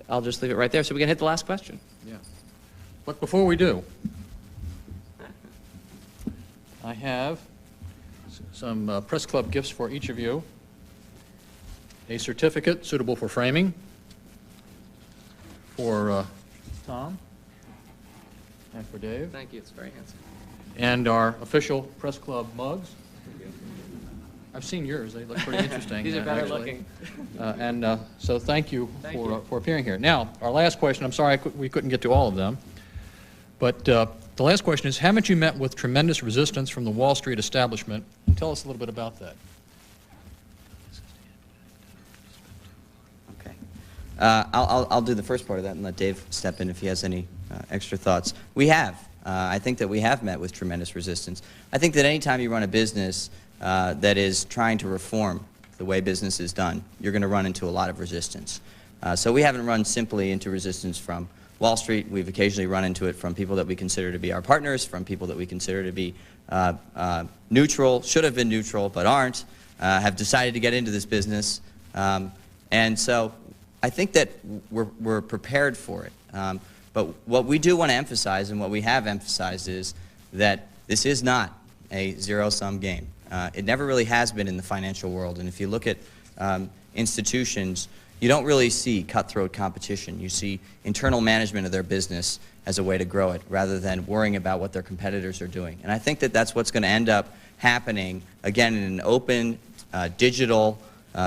I'll just leave it right there so we can hit the last question. Yeah. But before we do, I have some Press Club gifts for each of you. A certificate suitable for framing for Tom and for Dave. Thank you. It's very handsome. And our official Press Club mugs. I've seen yours. They look pretty interesting. These are better actually. looking. So thank you for appearing here. Now, our last question, I'm sorry we couldn't get to all of them, but the last question is, haven't you met with tremendous resistance from the Wall Street establishment? And tell us a little bit about that. Okay. I'll do the first part of that and let Dave step in if he has any extra thoughts. We have. I think that we have met with tremendous resistance. I think that any time you run a business that is trying to reform the way business is done, you're going to run into a lot of resistance. So we haven't run simply into resistance from Wall Street. We've occasionally run into it from people that we consider to be our partners, from people that we consider to be neutral, should have been neutral but aren't, have decided to get into this business. And so I think that we're prepared for it. But what we do want to emphasize, and what we have emphasized, is that this is not a zero-sum game. It never really has been in the financial world. And if you look at institutions, you don't really see cutthroat competition. You see internal management of their business as a way to grow it, rather than worrying about what their competitors are doing. And I think that that's what's going to end up happening, again, in an open, digital,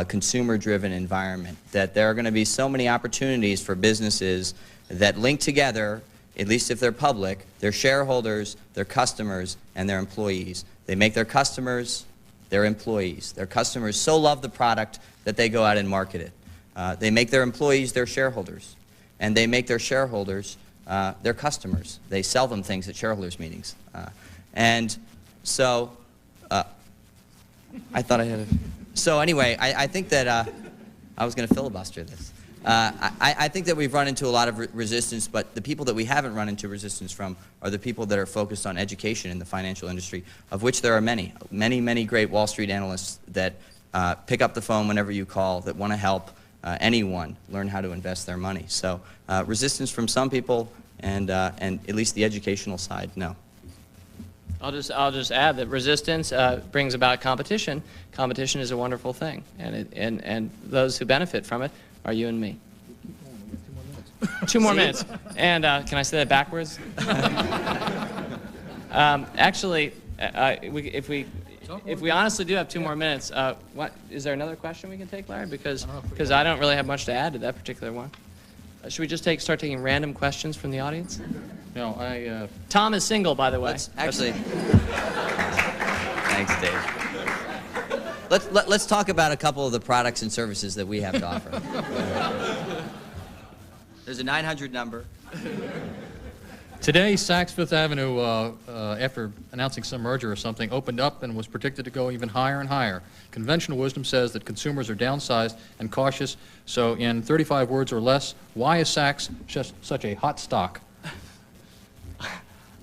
consumer-driven environment, that there are going to be so many opportunities for businesses that link together at least if they're public, their shareholders, their customers, and their employees. They make their customers their employees. Their customers so love the product that they go out and market it. They make their employees their shareholders, and they make their shareholders their customers. They sell them things at shareholders meetings. And so, I thought I had a... So anyway, I think that I was going to filibuster this. I think that we've run into a lot of resistance, but the people that we haven't run into resistance from are the people that are focused on education in the financial industry, of which there are many, many, many great Wall Street analysts that pick up the phone whenever you call, that want to help anyone learn how to invest their money. So resistance from some people, and at least the educational side, no. I'll just add that resistance brings about competition. Competition is a wonderful thing, and those who benefit from it are you and me. 2 more minutes. And can I say that backwards? Actually, if we honestly do have 2 more minutes, is there another question we can take, Larry? Because I don't really have much to add to that particular one. Should we just start taking random questions from the audience? No, Tom is single, by the way. Actually, thanks, Dave. Let's talk about a couple of the products and services that we have to offer. There's a 900 number. Today, Saks Fifth Avenue, after announcing some merger or something, opened up and was predicted to go even higher and higher. Conventional wisdom says that consumers are downsized and cautious, so in 35 words or less, why is Saks just such a hot stock?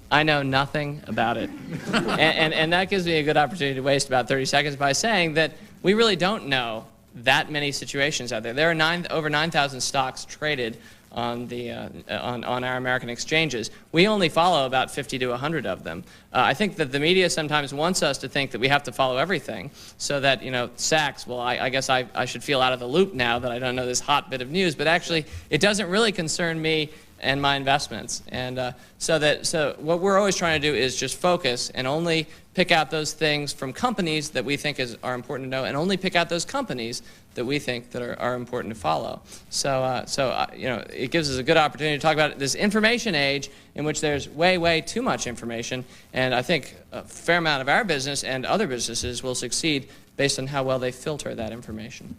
I know nothing about it. and that gives me a good opportunity to waste about 30 seconds by saying that we really don't know that many situations out there. There are over 9,000 stocks traded on our American exchanges. We only follow about 50 to 100 of them. I think that the media sometimes wants us to think that we have to follow everything, so that, Saks, well, I guess I should feel out of the loop now that I don't know this hot bit of news, but actually it doesn't really concern me and my investments. And so what we're always trying to do is just focus and only pick out those things from companies that we think are important to know, and only pick out those companies that we think that are important to follow. So it gives us a good opportunity to talk about this information age in which there's way, way too much information, and I think a fair amount of our business and other businesses will succeed based on how well they filter that information.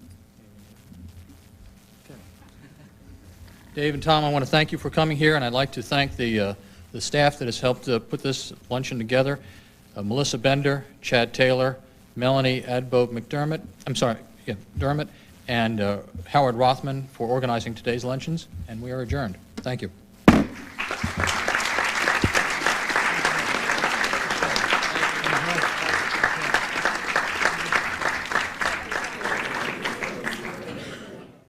Dave and Tom, I want to thank you for coming here, and I'd like to thank the staff that has helped put this luncheon together. Melissa Bender, Chad Taylor, Melanie Adbo McDermott, Dermott, and Howard Rothman for organizing today's luncheons, and we are adjourned. Thank you.